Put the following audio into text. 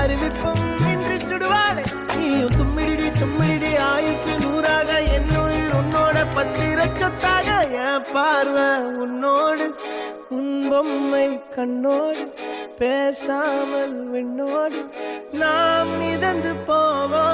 அறிவிப்பும் இன்றி சுடுவாளே நீயும் தும்மிடி ஆயுசு நூறாக என்னுயிர் உன்னோட பத்திர சொத்தாக என் பார்வை உன்னோடு உன் பொம்மை கண்ணோடு பேசாமல் விண்ணோடு நாம் மிதந்து போவோம்